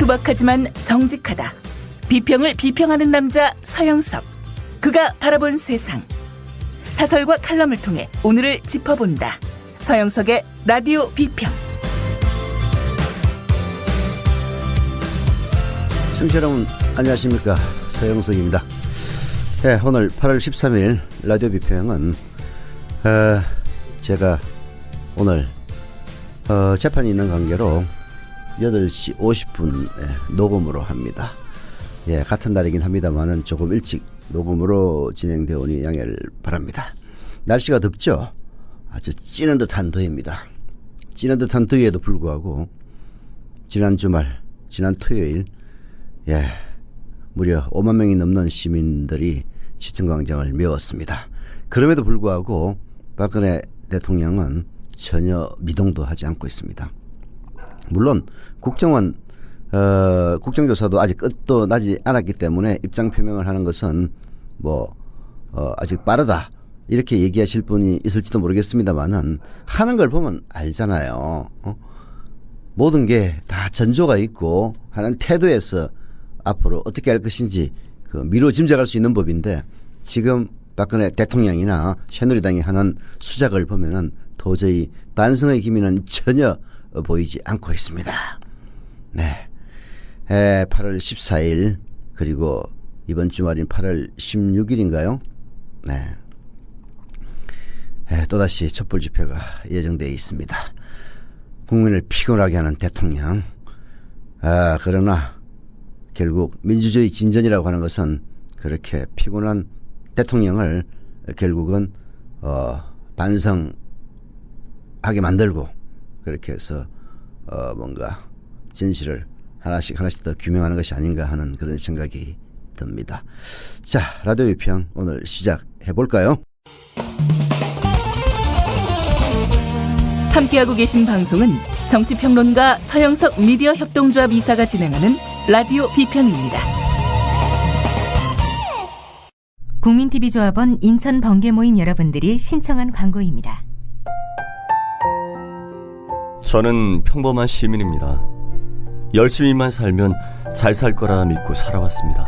투박하지만 정직하다. 비평을 비평하는 남자 서영석. 그가 바라본 세상. 사설과 칼럼을 통해 오늘을 짚어본다. 서영석의 라디오 비평. 청취자 여러분 안녕하십니까, 서영석입니다. 네, 오늘 8월 13일 라디오 비평은 제가 오늘 재판이 있는 관계로 8시 50분에 녹음으로 합니다. 예, 같은 날이긴 합니다만은 조금 일찍 녹음으로 진행되어 오니 양해를 바랍니다. 날씨가 덥죠? 아주 찌는 듯한 더위입니다. 찌는 듯한 더위에도 불구하고 지난 주말, 지난 토요일 무려 5만 명이 넘는 시민들이 시청광장을 메웠습니다. 그럼에도 불구하고 박근혜 대통령은 전혀 미동도 하지 않고 있습니다. 물론 국정조사도 아직 끝도 나지 않았기 때문에 입장 표명을 하는 것은 아직 빠르다 이렇게 얘기하실 분이 있을지도 모르겠습니다만은 하는 걸 보면 알잖아요. 모든 게 다 전조가 있고 하는 태도에서 앞으로 어떻게 할 것인지 미루어 짐작할 수 있는 법인데, 지금 박근혜 대통령이나 새누리당이 하는 수작을 보면은 도저히 반성의 기미는 전혀 보이지 않고 있습니다. 네, 8월 14일 그리고 이번 주말인 8월 16일인가요? 네, 또다시 촛불 집회가 예정되어 있습니다. 국민을 피곤하게 하는 대통령. 그러나 결국 민주주의 진전이라고 하는 것은 그렇게 피곤한 대통령을 결국은 반성하게 만들고, 그렇게 해서 뭔가 진실을 하나씩 더 규명하는 것이 아닌가 하는 그런 생각이 듭니다. 자, 라디오 비평 오늘 시작해 볼까요? 함께하고 계신 방송은 정치평론가 서영석 미디어 협동조합 이사가 진행하는 라디오 비평입니다. 국민TV조합원 인천 번개모임 여러분들이 신청한 광고입니다. 저는 평범한 시민입니다. 열심히만 살면 잘 살 거라 믿고 살아왔습니다.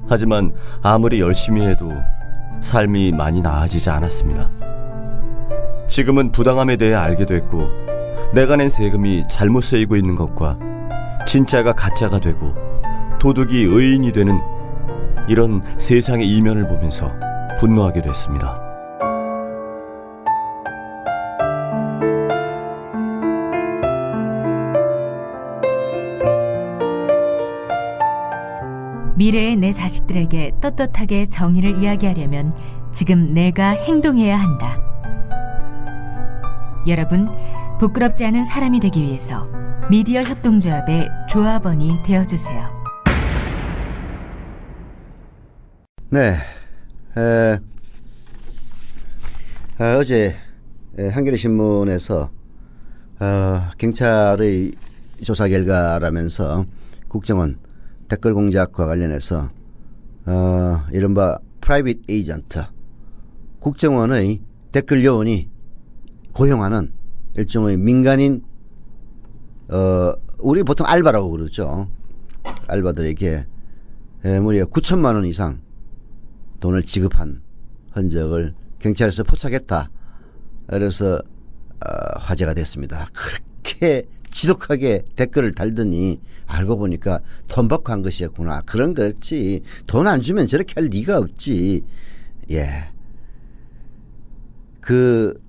하지만 아무리 열심히 해도 삶이 많이 나아지지 않았습니다. 지금은 부당함에 대해 알게 됐고, 내가 낸 세금이 잘못 쓰이고 있는 것과 진짜가 가짜가 되고 도둑이 의인이 되는 이런 세상의 이면을 보면서 분노하게 됐습니다. 미래의 내 자식들에게 떳떳하게 정의를 이야기하려면 지금 내가 행동해야 한다. 여러분, 부끄럽지 않은 사람이 되기 위해서 미디어 협동조합의 조합원이 되어주세요. 네, 어제 한겨레신문에서 경찰의 조사 결과라면서 국정원 댓글 공작과 관련해서 이른바 프라이빗 에이전트, 국정원의 댓글 요원이 고용하는 일종의 민간인, 우리 보통 알바라고 그러죠. 알바들에게 무려 9천만 원 이상 돈을 지급한 흔적을 경찰에서 포착했다. 그래서 화제가 됐습니다. 그렇게 지독하게 댓글을 달더니 알고 보니까 돈 받고 한 것이었구나. 그런 거지. 돈 안 주면 저렇게 할 리가 없지. 예. 그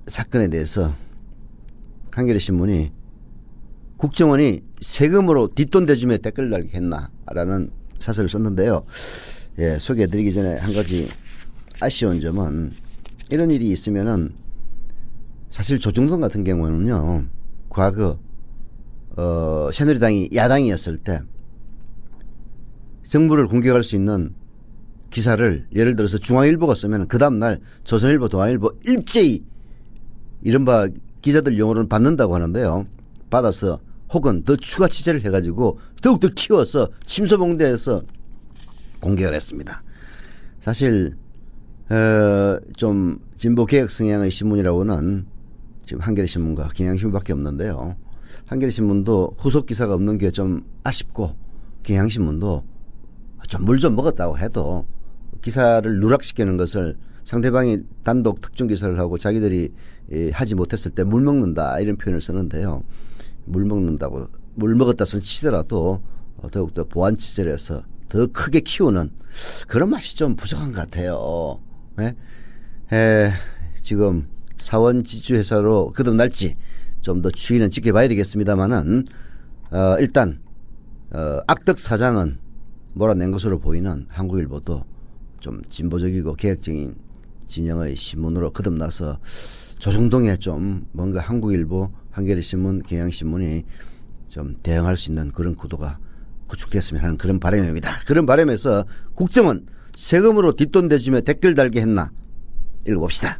사건에 대해서 한겨레신문이 국정원이 세금으로 뒷돈 대주며 댓글 달게 했나라는 사설을 썼는데요. 예, 소개해드리기 전에 한 가지 아쉬운 점은, 이런 일이 있으면은 사실 조중동 같은 경우는요, 과거 새누리당이 야당이었을 때 정부를 공격할 수 있는 기사를 예를 들어서 중앙일보가 쓰면 그 다음날 조선일보, 동아일보 일제히 이른바 기자들 용어로는 받는다고 하는데요. 받아서 혹은 더 추가 취재를 해가지고 더욱더 키워서 침소봉대해서 공격을 했습니다. 사실 좀 진보 개혁 성향의 신문이라고는 지금 한겨레신문과 경향신문밖에 없는데요. 한겨레신문도 후속 기사가 없는 게 좀 아쉽고 경향신문도 좀 물 좀 먹었다고 해도 기사를 누락시키는 것을 상대방이 단독 특종 기사를 하고 자기들이 하지 못했을 때 물 먹는다 이런 표현을 쓰는데요. 물 먹었다 손 치더라도 더욱더 보안 취재를 더 크게 키우는 그런 맛이 좀 부족한 것 같아요. 네? 지금 사원 지주회사로 거듭날지 좀 더 추이는 지켜봐야 되겠습니다만은 일단 악덕 사장은 몰아낸 것으로 보이는 한국일보도 좀 진보적이고 개혁적인 진영의 신문으로 거듭나서 조중동에 좀 뭔가 한국일보, 한겨레신문, 경향신문이 좀 대응할 수 있는 그런 구도가 구축됐으면 하는 그런 바람입니다. 그런 바람에서 국정원 세금으로 뒷돈 대주며 댓글 달게 했나 읽어봅시다.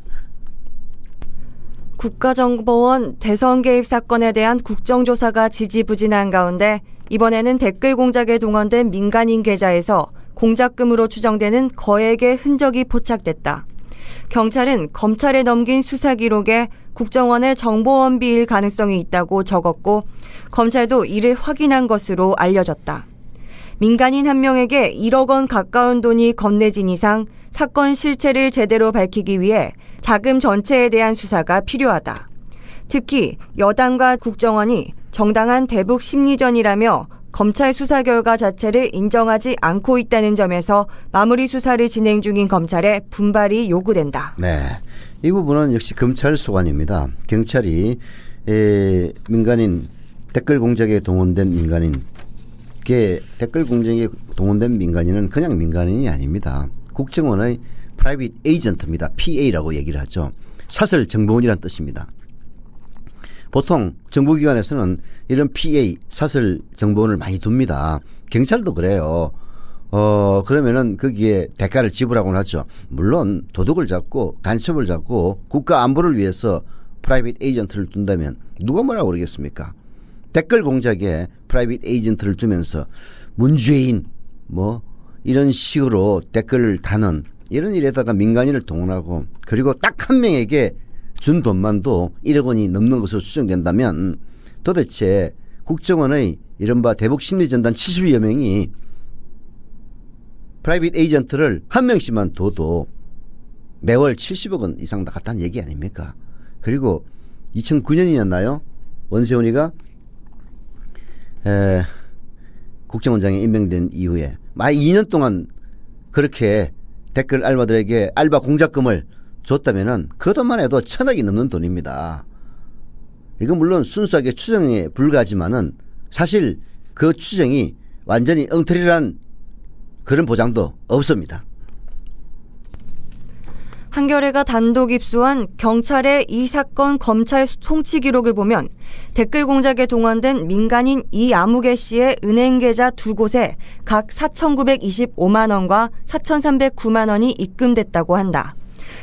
국가정보원 대선 개입 사건에 대한 국정조사가 지지부진한 가운데 이번에는 댓글 공작에 동원된 민간인 계좌에서 공작금으로 추정되는 거액의 흔적이 포착됐다. 경찰은 검찰에 넘긴 수사 기록에 국정원의 정보원 비일 가능성이 있다고 적었고 검찰도 이를 확인한 것으로 알려졌다. 민간인 한 명에게 1억 원 가까운 돈이 건네진 이상 사건 실체를 제대로 밝히기 위해 자금 전체에 대한 수사가 필요하다. 특히 여당과 국정원이 정당한 대북 심리전이라며 검찰 수사 결과 자체를 인정하지 않고 있다는 점에서 마무리 수사를 진행 중인 검찰에 분발이 요구된다. 네, 이 부분은 역시 검찰 소관입니다. 경찰이 민간인 댓글 공작에 동원된 민간인, 댓글 공작에 동원된 민간인은 그냥 민간인이 아닙니다. 국정원의 프라이빗 에이전트입니다. PA라고 얘기를 하죠. 사설 정보원이라는 뜻입니다. 보통 정보기관에서는 이런 PA, 사설 정보원을 많이 둡니다. 경찰도 그래요. 그러면은 거기에 대가를 지불하곤 하죠. 물론 도둑을 잡고 간첩을 잡고 국가 안보를 위해서 프라이빗 에이전트를 둔다면 누가 뭐라고 그러겠습니까? 댓글 공작에 프라이빗 에이전트를 두면서 문죄인 이런 식으로 댓글을 다는 이런 일에다가 민간인을 동원하고 그리고 딱 한 명에게 준 돈만도 1억 원이 넘는 것으로 추정된다면 도대체 국정원의 이른바 대북 심리전단 70여 명이 프라이빗 에이전트를 한 명씩만 둬도 매월 70억 원 이상 나갔다는 얘기 아닙니까? 그리고 2009년이었나요? 원세훈이가 국정원장에 임명된 이후에 막 2년 동안 그렇게 댓글 알바들에게 알바 공작금을 줬다면은 그 돈만 해도 1,000억이 넘는 돈입니다. 이건 물론 순수하게 추정에 불과하지만은 사실 그 추정이 완전히 엉터리란 그런 보장도 없습니다. 한겨레가 단독 입수한 경찰의 이 사건 검찰 송치 기록을 보면 댓글 공작에 동원된 민간인 이아무개 씨의 은행 계좌 두 곳에 각 4,925만 원과 4,309만 원이 입금됐다고 한다.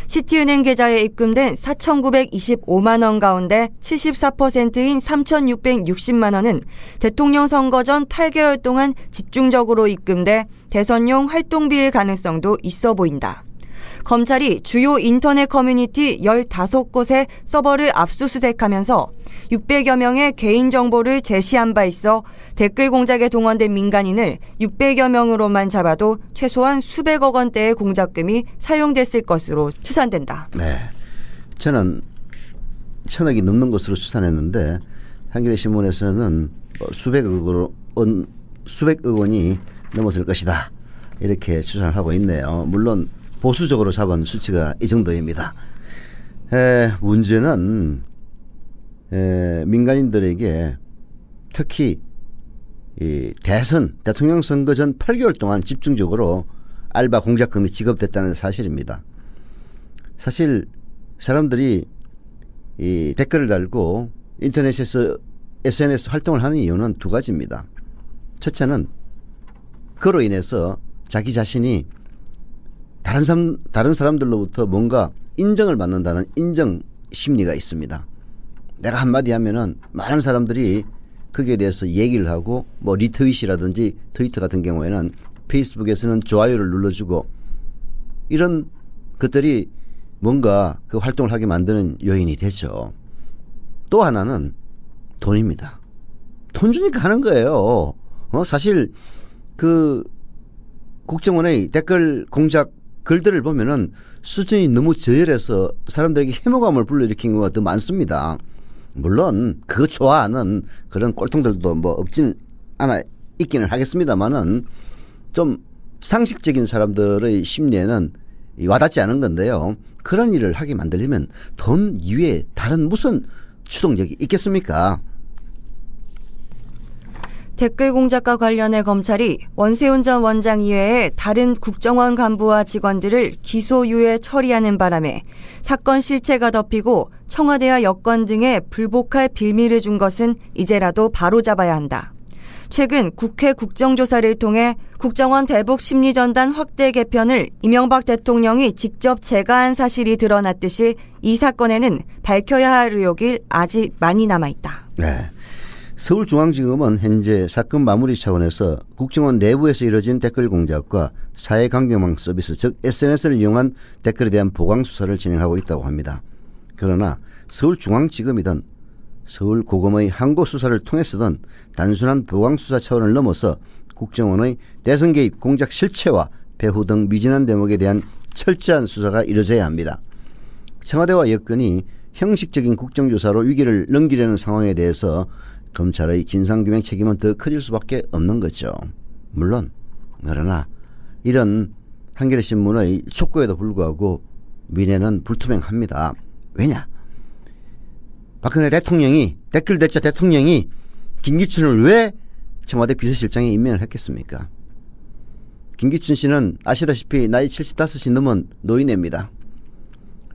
시티은행 계좌에 입금된 4,925만 원 가운데 74%인 3,660만 원은 대통령 선거 전 8개월 동안 집중적으로 입금돼 대선용 활동비일 가능성도 있어 보인다. 검찰이 주요 인터넷 커뮤니티 15곳의 서버를 압수수색하면서 600여 명의 개인정보를 제시한 바 있어 댓글 공작에 동원된 민간인을 600여 명으로만 잡아도 최소한 수백억 원대의 공작금이 사용됐을 것으로 추산된다. 네, 저는 1,000억이 넘는 것으로 추산했는데 한겨레신문에서는 수백억 원이 넘었을 것이다 이렇게 추산을 하고 있네요. 물론 보수적으로 잡은 수치가 이 정도입니다. 문제는 민간인들에게 특히 이 대통령 선거 전 8개월 동안 집중적으로 알바 공작금이 지급됐다는 사실입니다. 사실 사람들이 이 댓글을 달고 인터넷에서 SNS 활동을 하는 이유는 두 가지입니다. 첫째는 그로 인해서 자기 자신이 다른 사람들로부터 뭔가 인정을 받는다는 인정 심리가 있습니다. 내가 한마디 하면은 많은 사람들이 거기에 대해서 얘기를 하고 리트윗이라든지 트위터 같은 경우에는 페이스북에서는 좋아요를 눌러주고 이런 것들이 뭔가 그 활동을 하게 만드는 요인이 되죠. 또 하나는 돈입니다. 돈 주니까 하는 거예요. 사실 그 국정원의 댓글 공작 글들을 보면은 수준이 너무 저열해서 사람들에게 혐오감을 불러일으킨 경우가 더 많습니다. 물론 그거 좋아하는 그런 꼴통들도 뭐 없진 않아 있기는 하겠습니다만은 좀 상식적인 사람들의 심리에는 와닿지 않은 건데요. 그런 일을 하게 만들려면 돈 이외에 다른 무슨 추동력이 있겠습니까? 댓글 공작과 관련해 검찰이 원세훈 전 원장 이외에 다른 국정원 간부와 직원들을 기소유예 처리하는 바람에 사건 실체가 덮이고 청와대와 여권 등에 불복할 빌미를 준 것은 이제라도 바로잡아야 한다. 최근 국회 국정조사를 통해 국정원 대북 심리전단 확대 개편을 이명박 대통령이 직접 제가한 사실이 드러났듯이 이 사건에는 밝혀야 할 의혹이 아직 많이 남아있다. 네. 서울중앙지검은 현재 사건 마무리 차원에서 국정원 내부에서 이뤄진 댓글 공작과 사회강경망 서비스 즉 SNS를 이용한 댓글에 대한 보강 수사를 진행하고 있다고 합니다. 그러나 서울중앙지검이든 서울고검의 항고 수사를 통해서든 단순한 보강 수사 차원을 넘어서 국정원의 대선 개입 공작 실체와 배후 등 미진한 대목에 대한 철저한 수사가 이루어져야 합니다. 청와대와 여권이 형식적인 국정조사로 위기를 넘기려는 상황에 대해서 검찰의 진상규명 책임은 더 커질 수밖에 없는 거죠. 물론 그러나 이런 한겨레신문의 촉구에도 불구하고 미래는 불투명합니다. 왜냐? 박근혜 대통령이 댓글 대처 대통령이 김기춘을 왜 청와대 비서실장에 임명을 했겠습니까? 김기춘 씨는 아시다시피 나이 75이 넘은 노인입니다.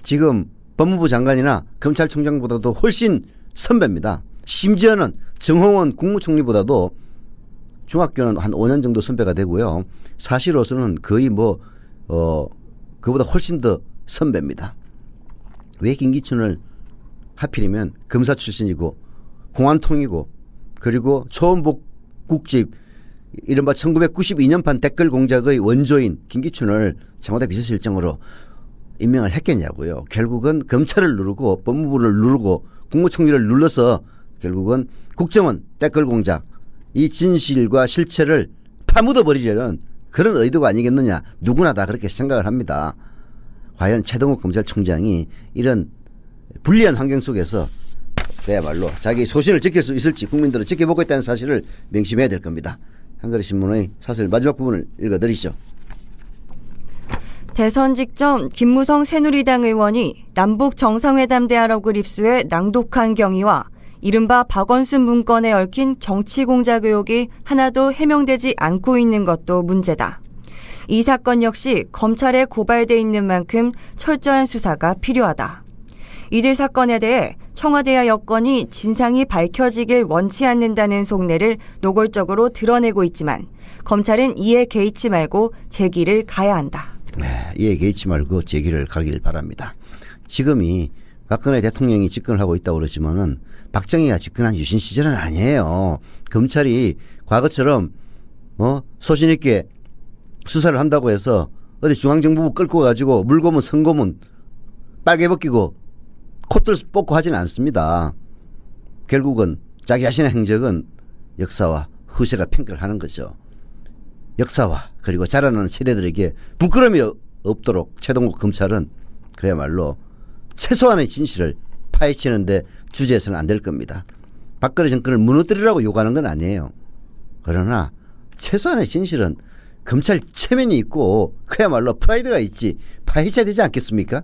지금 법무부 장관이나 검찰총장보다도 훨씬 선배입니다. 심지어는 정홍원 국무총리보다도 중학교는 한 5년 정도 선배가 되고요. 사실로서는 거의 그보다 훨씬 더 선배입니다. 왜 김기춘을 하필이면 검사 출신이고 공안통이고 그리고 초원복국집 이른바 1992년판 댓글 공작의 원조인 김기춘을 청와대 비서실장으로 임명을 했겠냐고요. 결국은 검찰을 누르고 법무부를 누르고 국무총리를 눌러서 결국은 국정원 댓글 공작 이 진실과 실체를 파묻어버리려는 그런 의도가 아니겠느냐. 누구나 다 그렇게 생각을 합니다. 과연 최동욱 검찰총장이 이런 불리한 환경 속에서 그야말로 자기 소신을 지킬 수 있을지 국민들을 지켜보고 있다는 사실을 명심해야 될 겁니다. 한겨레신문의 사설 마지막 부분을 읽어드리죠. 대선 직전 김무성 새누리당 의원이 남북 정상회담 대화록을 입수해 낭독한 경위와 이른바 박원순 문건에 얽힌 정치 공작 의혹이 하나도 해명되지 않고 있는 것도 문제다. 이 사건 역시 검찰에 고발돼 있는 만큼 철저한 수사가 필요하다. 이들 사건에 대해 청와대와 여권이 진상이 밝혀지길 원치 않는다는 속내를 노골적으로 드러내고 있지만 검찰은 이에 개의치 말고 제 길을 가야 한다. 네, 이에 개의치 말고 제 길을 가길 바랍니다. 지금이 박근혜 대통령이 집권을 하고 있다고 그러지만은 박정희가 집권한 유신 시절은 아니에요. 검찰이 과거처럼 소신 있게 수사를 한다고 해서 어디 중앙정보부 끌고 가지고 물고문 선고문 빨개 벗기고 콧들 뽑고 하지는 않습니다. 결국은 자기 자신의 행적은 역사와 후세가 평가를 하는 거죠. 역사와 그리고 자라나는 세대들에게 부끄러움이 없도록 최동욱 검찰은 그야말로 최소한의 진실을 파헤치는데 주저해서는 안 될 겁니다. 박근혜 정권을 무너뜨리라고 요구하는 건 아니에요. 그러나 최소한의 진실은 검찰 체면이 있고 그야말로 프라이드가 있지 파헤쳐야 되지 않겠습니까?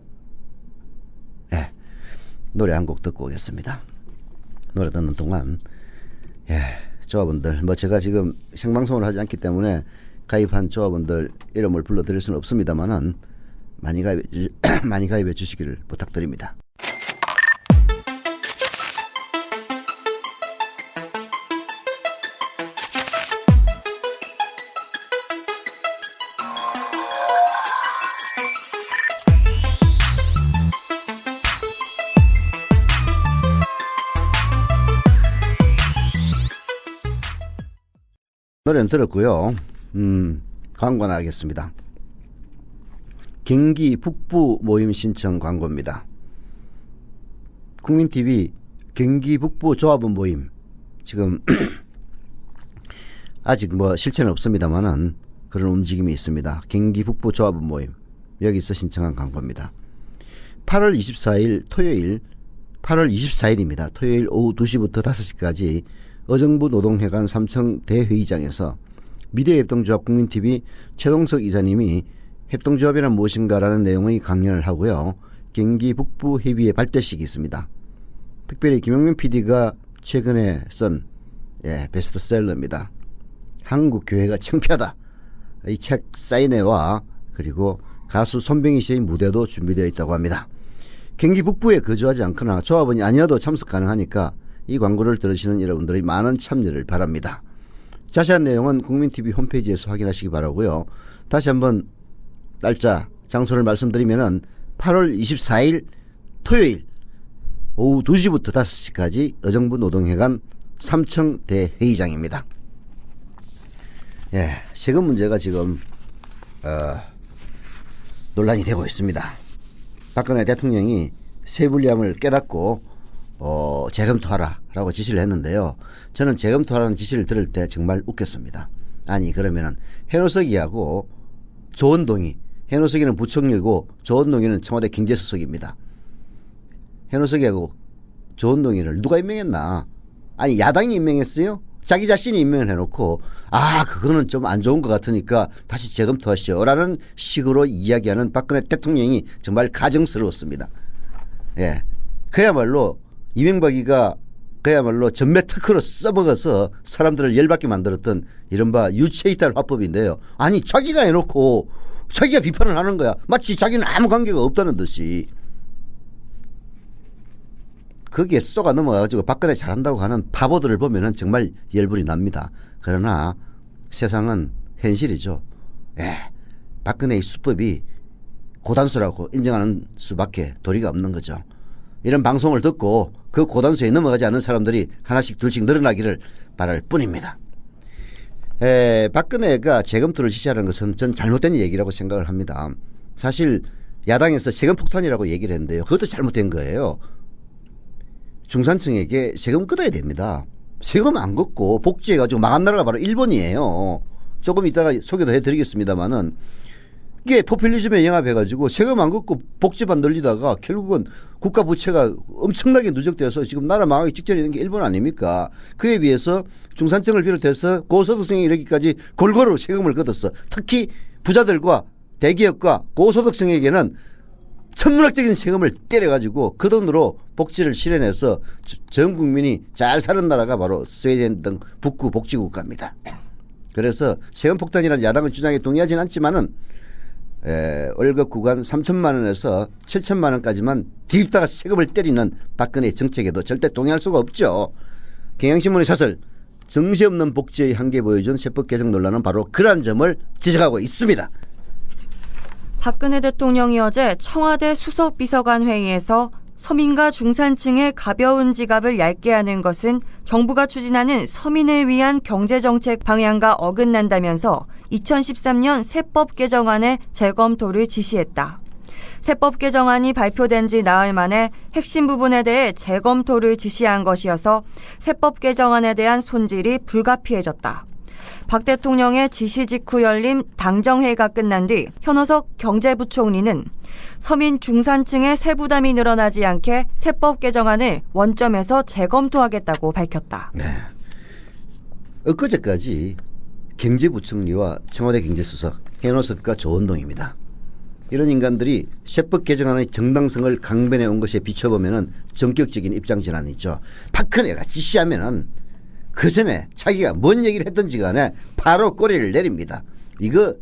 예, 노래 한 곡 듣고 오겠습니다. 노래 듣는 동안 조합원들 제가 지금 생방송을 하지 않기 때문에 가입한 조합원들 이름을 불러드릴 수는 없습니다만은 많이 가입해 주시기를 부탁드립니다. 노래는 들었고요. 광고 나가겠습니다. 경기 북부 모임 신청 광고입니다. 국민TV 경기 북부 조합원 모임 지금 아직 뭐 실체는 없습니다만은 그런 움직임이 있습니다. 경기 북부 조합원 모임 여기서 신청한 광고입니다. 8월 24일 토요일 8월 24일입니다. 토요일 오후 2시부터 5시까지 의정부 노동회관 3층 대회의장에서 미디어협동조합 국민TV 최동석 이사님이 협동조합이란 무엇인가라는 내용의 강연을 하고요. 경기 북부 회비의 발대식이 있습니다. 특별히 김용민 PD가 최근에 쓴 베스트셀러입니다. 한국 교회가 창피하다. 이 책 사인회와 그리고 가수 손병희 씨의 무대도 준비되어 있다고 합니다. 경기 북부에 거주하지 않거나 조합원이 아니어도 참석 가능하니까 이 광고를 들으시는 여러분들의 많은 참여를 바랍니다. 자세한 내용은 국민TV 홈페이지에서 확인하시기 바라고요. 다시 한번 날짜, 장소를 말씀드리면은 8월 24일 토요일 오후 2시부터 5시까지 의정부 노동회관 3층 대회의장입니다. 세금 문제가 지금 논란이 되고 있습니다. 박근혜 대통령이 세불리함을 깨닫고 재검토하라라고 지시를 했는데요. 저는 재검토하라는 지시를 들을 때 정말 웃겼습니다. 아니 그러면은 해노석이하고 조원동이, 해노석이는 부총리고 조원동이는 청와대 경제수석입니다. 해노석이하고 조원동이를 누가 임명했나? 아니 야당이 임명했어요? 자기 자신이 임명을 해놓고 그거는 좀 안 좋은 것 같으니까 다시 재검토하시오 라는 식으로 이야기하는 박근혜 대통령이 정말 가증스러웠습니다. 그야말로 이명박이가 그야말로 전매 특허로 써먹어서 사람들을 열받게 만들었던 이른바 유체이탈 화법인데요. 아니 자기가 해놓고 자기가 비판을 하는 거야. 마치 자기는 아무 관계가 없다는 듯이. 거기에 쏘가 넘어가지고 박근혜 잘한다고 하는 바보들을 보면은 정말 열불이 납니다. 그러나 세상은 현실이죠. 박근혜의 수법이 고단수라고 인정하는 수밖에 도리가 없는 거죠. 이런 방송을 듣고 그 고단수에 넘어가지 않는 사람들이 하나씩 둘씩 늘어나기를 바랄 뿐입니다. 박근혜가 재검토를 지시하는 것은 전 잘못된 얘기라고 생각을 합니다. 사실 야당에서 세금 폭탄이라고 얘기를 했는데요. 그것도 잘못된 거예요. 중산층에게 세금 끊어야 됩니다. 세금 안 걷고 복지해가지고 망한 나라가 바로 일본이에요. 조금 이따가 소개도 해드리겠습니다만은 이게 포퓰리즘에 영합해가지고 세금 안 걷고 복지만 늘리다가 결국은 국가 부채가 엄청나게 누적되어서 지금 나라 망하기 직전에 있는 게 일본 아닙니까? 그에 비해서 중산층을 비롯해서 고소득층에 이르기까지 골고루 세금을 걷었어. 특히 부자들과 대기업과 고소득층에게는 천문학적인 세금을 때려가지고 그 돈으로 복지를 실현해서 전 국민이 잘 사는 나라가 바로 스웨덴 등 북구 복지국가입니다. 그래서 세금 폭탄이라는 야당의 주장에 동의하지는 않지만은 월급 구간 3천만 원에서 7천만 원까지만 디립다가 세금을 때리는 박근혜의 정책에도 절대 동의할 수가 없죠. 경향신문의 사설 정시 없는 복지의 한계 보여준 세법 개정 논란은 바로 그러한 점을 지적하고 있습니다. 박근혜 대통령이 어제 청와대 수석비서관 회의에서 서민과 중산층의 가벼운 지갑을 얇게 하는 것은 정부가 추진하는 서민을 위한 경제정책 방향과 어긋난다면서 2013년 세법 개정안의 재검토를 지시했다. 세법 개정안이 발표된 지 나흘 만에 핵심 부분에 대해 재검토를 지시한 것이어서 세법 개정안에 대한 손질이 불가피해졌다. 박 대통령의 지시 직후 열린 당정회의가 끝난 뒤 현호석 경제부총리는 서민 중산층의 세부담이 늘어나지 않게 세법 개정안을 원점에서 재검토하겠다고 밝혔다. 엊그제까지 경제부총리와 청와대 경제수석 현호석과 조원동입니다. 이런 인간들이 세법 개정안의 정당성을 강변해 온 것에 비춰보면 전격적인 입장 전환이 있죠. 박근혜가 지시하면은 그 전에 자기가 뭔 얘기를 했든지 간에 바로 꼬리를 내립니다. 이거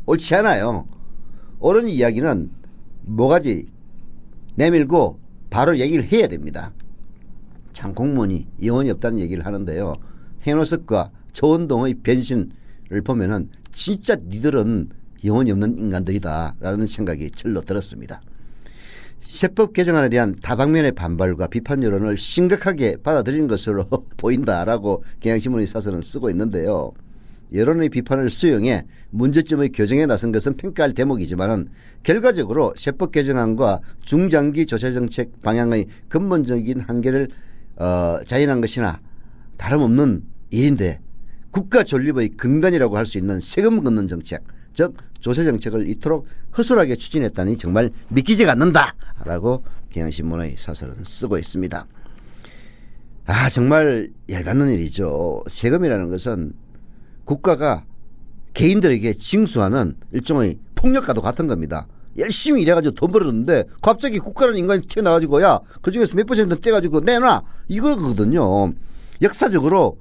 옳지 않아요. 옳은 이야기는 뭐가지 내밀고 바로 얘기를 해야 됩니다. 참 공무원이 영혼이 없다는 얘기를 하는데요. 현호석과 조원동의 변신을 보면은 진짜 니들은 영혼이 없는 인간들이다라는 생각이 절로 들었습니다. 세법 개정안에 대한 다방면의 반발과 비판 여론을 심각하게 받아들인 것으로 보인다라고 경향신문의 사설은 쓰고 있는데요. 여론의 비판을 수용해 문제점의 교정에 나선 것은 평가할 대목이지만은 결과적으로 세법 개정안과 중장기 조세정책 방향의 근본적인 한계를 자인한 것이나 다름없는 일인데 국가 존립의 근간이라고 할 수 있는 세금 걷는 정책, 즉 조세 정책을 이토록 허술하게 추진했다니 정말 믿기지가 않는다라고 경향신문의 사설은 쓰고 있습니다. 아, 정말 열받는 일이죠. 세금이라는 것은 국가가 개인들에게 징수하는 일종의 폭력과도 같은 겁니다. 열심히 일해가지고 돈 벌었는데 갑자기 국가라는 인간이 튀어나와가지고 야, 그중에서 몇 퍼센트 떼가지고 내놔, 이거거든요. 역사적으로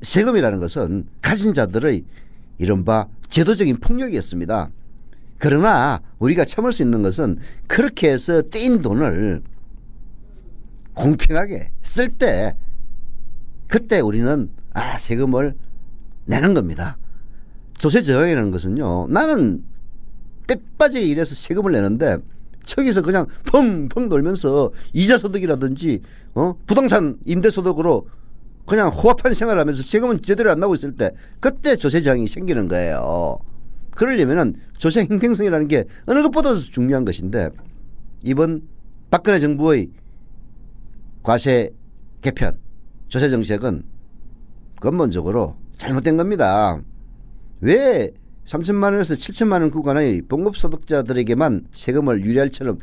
세금이라는 것은 가진 자들의 이른바 제도적인 폭력이었습니다. 그러나 우리가 참을 수 있는 것은 그렇게 해서 떼인 돈을 공평하게 쓸 때 그때 우리는 세금을 내는 겁니다. 조세 저항이라는 것은요, 나는 빼빠지게 일해서 세금을 내는데 저기서 그냥 펑펑 돌면서 이자소득이라든지 부동산 임대소득으로 그냥 호합한 생활을 하면서 세금은 제대로 안 나오고 있을 때 그때 조세 저항이 생기는 거예요. 그러려면은 조세 형평성이라는 게 어느 것보다도 중요한 것인데 이번 박근혜 정부의 과세 개편 조세 정책은 근본적으로 잘못된 겁니다. 왜 3천만 원에서 7천만 원 구간의 봉급소득자들에게만 세금을 유리할처럼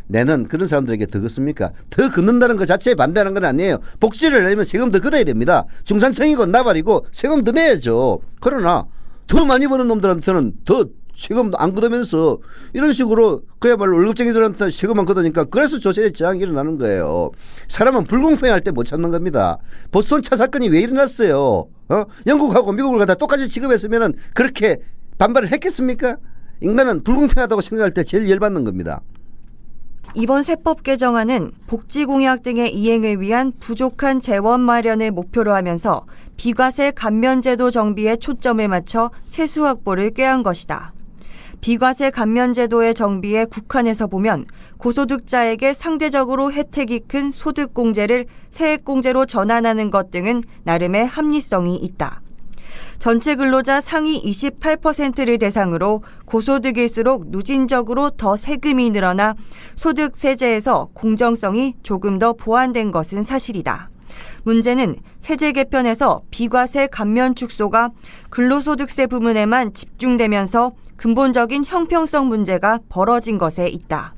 내는 그런 사람들에게 더 걷습니까? 더 걷는다는 것 자체에 반대하는 건 아니에요. 복지를 내면 세금 더 걷어야 됩니다. 중산층이고 나발이고 세금 더 내야죠. 그러나 더 많이 버는 놈들한테는 더 세금도 안 걷으면서 이런 식으로 그야말로 월급쟁이들한테 세금만 걷으니까 그래서 조세 저항이 일어나는 거예요. 사람은 불공평할 때 못 참는 겁니다. 보스턴 차 사건이 왜 일어났어요? 영국하고 미국을 갖다 똑같이 취급했으면 그렇게 반발을 했겠습니까? 인간은 불공평하다고 생각할 때 제일 열받는 겁니다. 이번 세법 개정안은 복지공약 등의 이행을 위한 부족한 재원 마련을 목표로 하면서 비과세 감면제도 정비에 초점을 맞춰 세수 확보를 꾀한 것이다. 비과세 감면제도의 정비에 국한해서 보면 고소득자에게 상대적으로 혜택이 큰 소득공제를 세액공제로 전환하는 것 등은 나름의 합리성이 있다. 전체 근로자 상위 28%를 대상으로 고소득일수록 누진적으로 더 세금이 늘어나 소득세제에서 공정성이 조금 더 보완된 것은 사실이다. 문제는 세제 개편에서 비과세 감면 축소가 근로소득세 부문에만 집중되면서 근본적인 형평성 문제가 벌어진 것에 있다.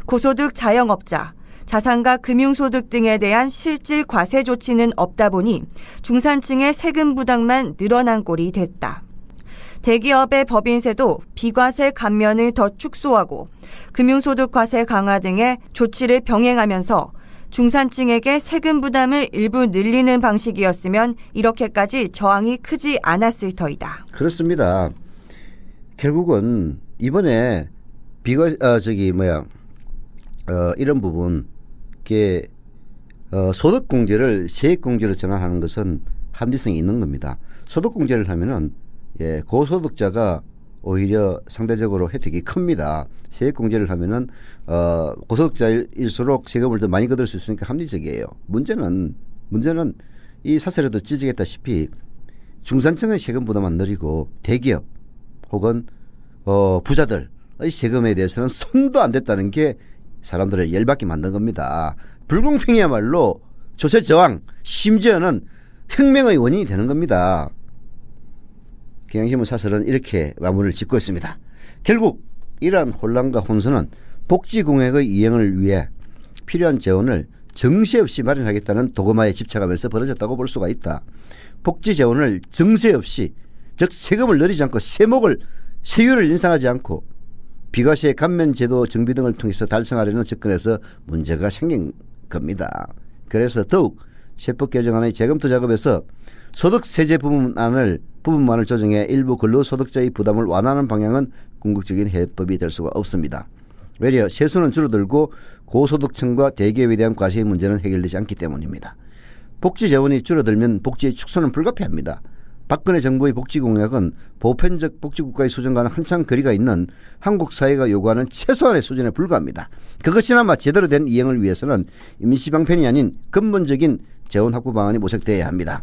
고소득 자영업자, 자산가 금융소득 등에 대한 실질 과세 조치는 없다 보니 중산층의 세금 부담만 늘어난 꼴이 됐다. 대기업의 법인세도 비과세 감면을 더 축소하고 금융소득 과세 강화 등의 조치를 병행하면서 중산층에게 세금 부담을 일부 늘리는 방식이었으면 이렇게까지 저항이 크지 않았을 터이다. 그렇습니다. 결국은 이번에 이런 부분 소득공제를 세액공제로 전환하는 것은 합리성이 있는 겁니다. 소득공제를 하면은 고소득자가 오히려 상대적으로 혜택이 큽니다. 세액공제를 하면은 고소득자일수록 세금을 더 많이 걷을 수 있으니까 합리적이에요. 문제는 이 사설에도 지적했다시피 중산층의 세금 부담은 느리고 대기업 혹은 부자들의 세금에 대해서는 손도 안 댔다는 게 사람들을 열받게 만든 겁니다. 불공평이야말로 조세 저항, 심지어는 혁명의 원인이 되는 겁니다. 경향신문 사설은 이렇게 마무리를 짓고 있습니다. 결국 이러한 혼란과 혼선은 복지공약의 이행을 위해 필요한 재원을 정세 없이 마련하겠다는 도구마에 집착하면서 벌어졌다고 볼 수가 있다. 복지 재원을 정세 없이, 즉 세금을 늘리지 않고 세율을 인상하지 않고 비과세 감면 제도 정비 등을 통해서 달성하려는 접근에서 문제가 생긴 겁니다. 그래서 더욱 세법 개정안의 재검토 작업에서 소득세제 부분만을 조정해 일부 근로소득자의 부담을 완화하는 방향은 궁극적인 해법이 될 수가 없습니다. 외려 세수는 줄어들고 고소득층과 대기업에 대한 과세의 문제는 해결되지 않기 때문입니다. 복지 재원이 줄어들면 복지의 축소는 불가피합니다. 박근혜 정부의 복지공약은 보편적 복지국가의 수준과는 한참 거리가 있는 한국 사회가 요구하는 최소한의 수준에 불과합니다. 그것이나마 제대로 된 이행을 위해서는 임시방편이 아닌 근본적인 재원 확보 방안이 모색되어야 합니다.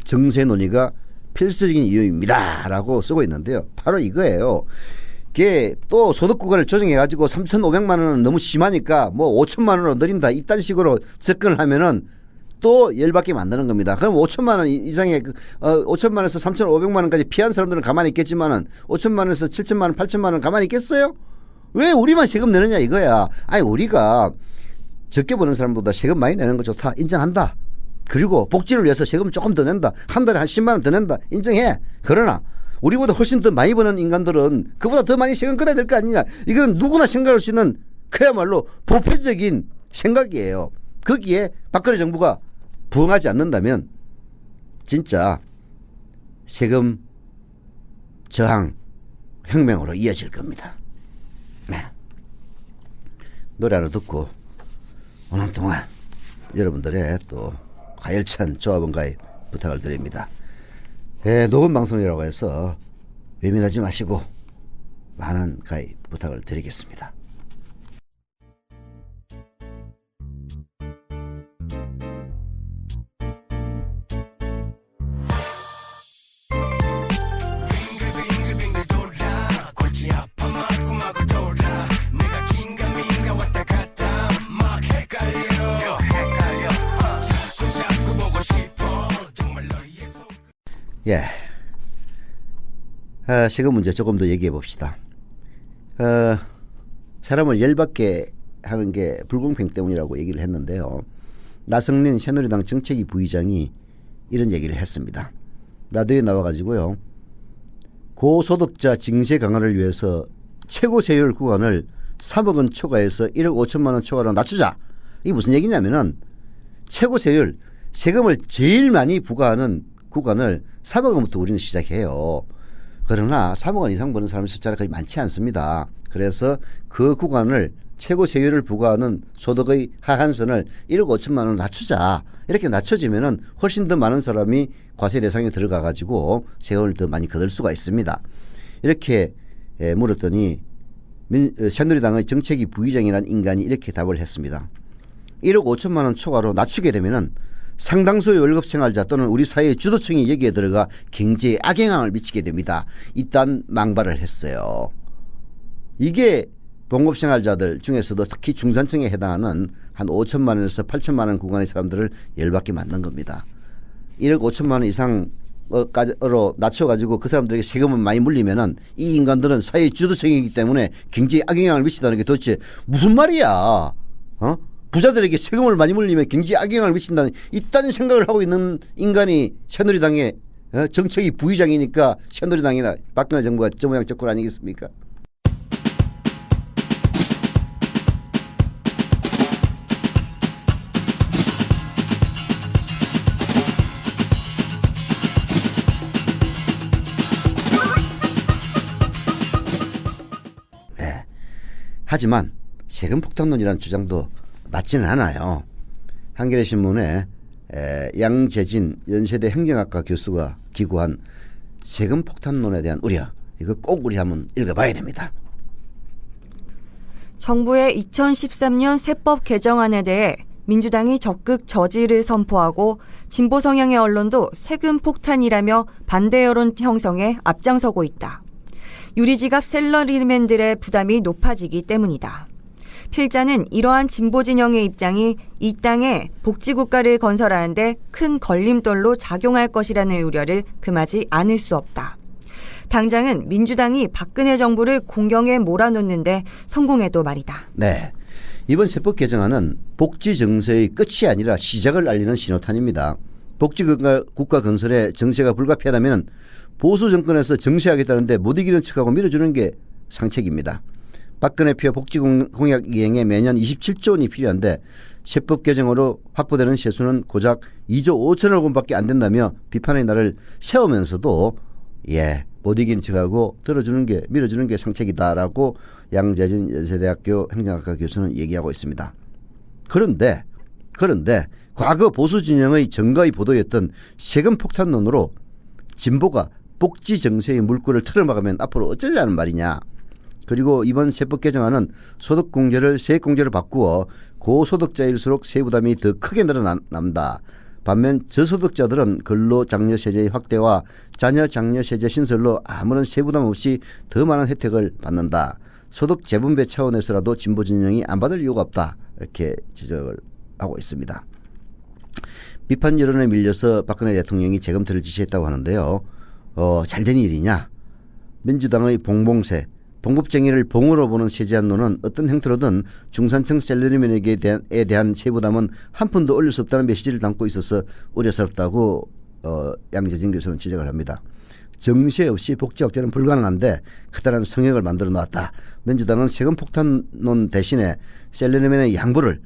정세 논의가 필수적인 이유입니다. 라고 쓰고 있는데요. 바로 이거예요. 이게 또 소득 구간을 조정해가지고 3,500만 원은 너무 심하니까 5천만 원으로 늘린다. 이딴 식으로 접근을 하면은 또 열받게 만드는 겁니다. 그럼 5천만 원 이상의 5천만 원에서 3,500만 원까지 피한 사람들은 가만히 있겠지만은 5천만 원에서 7천만 원, 8천만 원 가만히 있겠어요? 왜 우리만 세금 내느냐 이거야. 아니 우리가 적게 버는 사람보다 세금 많이 내는 거 좋다. 인정한다. 그리고 복지를 위해서 세금 조금 더 낸다. 한 달에 한 10만 원 더 낸다. 인정해. 그러나 우리보다 훨씬 더 많이 버는 인간들은 그보다 더 많이 세금 끊어야 될 거 아니냐. 이건 누구나 생각할 수 있는 그야말로 보편적인 생각이에요. 거기에 박근혜 정부가 부응하지 않는다면 진짜 세금 저항 혁명으로 이어질 겁니다. 네. 노래 하나 듣고 오늘 동안 여러분들의 또 가열찬 조합원가입 부탁을 드립니다. 녹음 방송이라고 해서 외면하지 마시고 많은 가입 부탁을 드리겠습니다. 예. 세금 문제 조금 더 얘기해 봅시다. 사람을 열받게 하는 게 불공평 때문이라고 얘기를 했는데요. 나성린 새누리당 정책위 부의장이 이런 얘기를 했습니다. 라디오에 나와가지고요. 고소득자 징세 강화를 위해서 최고 세율 구간을 3억 원 초과해서 1억 5천만 원 초과로 낮추자. 이게 무슨 얘기냐면은 최고 세율, 세금을 제일 많이 부과하는 구간을 3억 원부터 우리는 시작해요. 그러나 3억 원 이상 버는 사람의 숫자가 거의 많지 않습니다. 그래서 그 구간을 최고 세율을 부과하는 소득의 하한선을 1억 5천만 원 낮추자. 이렇게 낮춰지면은 훨씬 더 많은 사람이 과세 대상에 들어가 가지고 세금을 더 많이 거둘 수가 있습니다. 이렇게 물었더니 새누리당의 정책위 부의장이라는 인간이 이렇게 답을 했습니다. 1억 5천만 원 초과로 낮추게 되면은 상당수의 월급 생활자 또는 우리 사회의 주도층이 여기에 들어가 경제에 악영향을 미치게 됩니다. 이딴 망발을 했어요. 이게 봉급생활자들 중에서도 특히 중산층에 해당하는 한 5천만 원에서 8천만 원 구간의 사람들을 열받게 만든 겁니다. 1억 5천만 원 이상으로 낮춰가지고 그 사람들에게 세금을 많이 물리면은 이 인간들은 사회의 주도층이기 때문에 경제에 악영향을 미친다는 게 도대체 무슨 말이야? 부자들에게 세금을 많이 물리면 경제에 악영향을 미친다는 이딴 생각을 하고 있는 인간이 새누리당의 정책위 부의장이니까 새누리당이나 박근혜 정부가 저 모양 저꼴 아니겠습니까? 네. 하지만 세금 폭탄론이라는 주장도 맞지는 않아요. 한겨레 신문에 양재진 연세대 행정학과 교수가 기고한 세금 폭탄론에 대한 우려, 이거 꼭 우리 한번 읽어봐야 됩니다. 정부의 2013년 세법 개정안에 대해 민주당이 적극 저지를 선포하고 진보 성향의 언론도 세금 폭탄이라며 반대 여론 형성에 앞장서고 있다. 유리지갑 셀러리맨들의 부담이 높아지기 때문이다. 필자는 이러한 진보 진영의 입장이 이 땅에 복지국가를 건설하는데 큰 걸림돌로 작용할 것이라는 우려를 금하지 않을 수 없다. 당장은 민주당이 박근혜 정부를 공경에 몰아놓는데 성공해도 말이다. 네, 이번 세법 개정안은 복지 정세의 끝이 아니라 시작을 알리는 신호탄입니다. 복지국가 건설에 정세가 불가피하다면 보수 정권에서 정세하겠다는데 못 이기는 척하고 밀어주는 게 상책입니다. 박근혜 표 복지 공약 이행에 매년 27조 원이 필요한데 세법 개정으로 확보되는 세수는 고작 2조 5천억 원밖에 안 된다며 비판의 날을 세우면서도 못 이긴 척하고 밀어주는 게 상책이다라고 양재진 연세대학교 행정학과 교수는 얘기하고 있습니다. 그런데 과거 보수 진영의 정가의 보도였던 세금 폭탄론으로 진보가 복지 정세의 물꼬를 틀어막으면 앞으로 어쩌자는 말이냐. 그리고 이번 세법 개정안은 소득공제를 세액공제로 바꾸어 고소득자일수록 세부담이 더 크게 늘어난다. 반면 저소득자들은 근로장려세제의 확대와 자녀장려세제 신설로 아무런 세부담 없이 더 많은 혜택을 받는다. 소득 재분배 차원에서라도 진보 진영이 안 받을 이유가 없다. 이렇게 지적을 하고 있습니다. 비판 여론에 밀려서 박근혜 대통령이 재검토를 지시했다고 하는데요. 잘된 일이냐? 민주당의 봉봉세, 봉급쟁이를 봉으로 보는 세제안론은 어떤 형태로든 중산층 셀러리맨에게 대한 세부담은 한 푼도 올릴 수 없다는 메시지를 담고 있어서 우려스럽다고 양재진 교수는 지적을 합니다. 정세 없이 복지 억제는 불가능한데 커다란 성역을 만들어 놨다. 민주당은 세금 폭탄론 대신에 셀러리맨의 양보를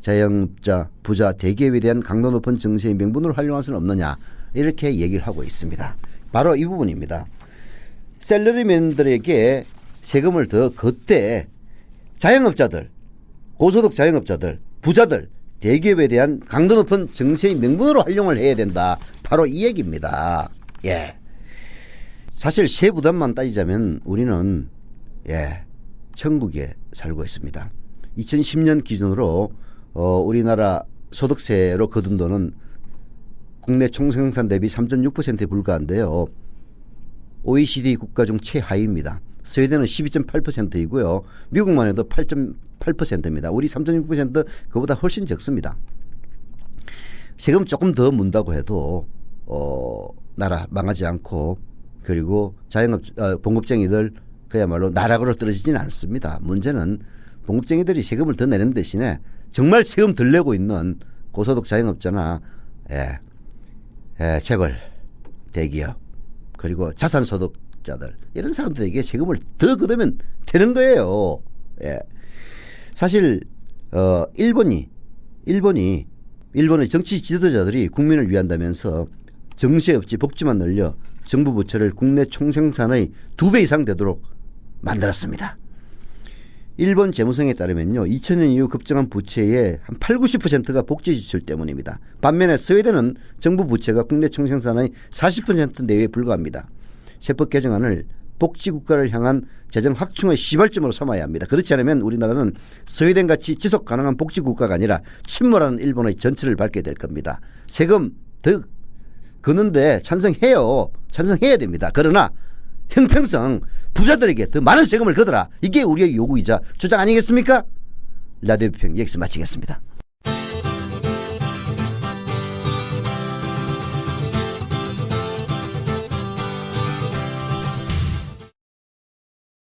자영업자, 부자, 대기업에 대한 강도 높은 정세의 명분으로 활용할 수는 없느냐 이렇게 얘기를 하고 있습니다. 바로 이 부분입니다. 셀러리맨들에게 세금을 더 걷되 자영업자들, 고소득 자영업자들, 부자들, 대기업에 대한 강도 높은 정세의 명분으로 활용을 해야 된다. 바로 이 얘기입니다. 예. 사실 세부담만 따지자면 우리는 천국에 살고 있습니다. 2010년 기준으로 우리나라 소득세로 거둔 돈은 국내 총생산 대비 3.6%에 불과한데요. OECD 국가 중 최하위입니다. 스웨덴은 12.8%이고요. 미국만 해도 8.8%입니다. 우리 3.6% 그보다 훨씬 적습니다. 세금 조금 더 문다고 해도 나라 망하지 않고 그리고 봉급쟁이들 그야말로 나락으로 떨어지지는 않습니다. 문제는 봉급쟁이들이 세금을 더 내는 대신에 정말 세금 덜 내고 있는 고소득 자영업자나 재벌, 대기업 그리고 자산소득자들 이런 사람들에게 세금을 더 걷으면 되는 거예요. 예. 사실 일본의 정치 지도자들이 국민을 위한다면서 정세 없이 복지만 늘려 정부 부채를 국내 총생산의 2배 이상 되도록 만들었습니다. 일본 재무성에 따르면요. 2000년 이후 급증한 부채의 한 80~90%가 복지 지출 때문입니다. 반면에 스웨덴은 정부 부채가 국내 총생산의 40% 내외에 불과합니다. 세법 개정안을 복지 국가를 향한 재정 확충의 시발점으로 삼아야 합니다. 그렇지 않으면 우리나라는 스웨덴같이 지속 가능한 복지 국가가 아니라 침몰하는 일본의 전철을 밟게 될 겁니다. 세금 더 거는데 찬성해요. 찬성해야 됩니다. 그러나 형평성 부자들에게 더 많은 세금을 걷어라. 이게 우리의 요구이자 주장 아니겠습니까? 라디오 비평 여기서 마치겠습니다.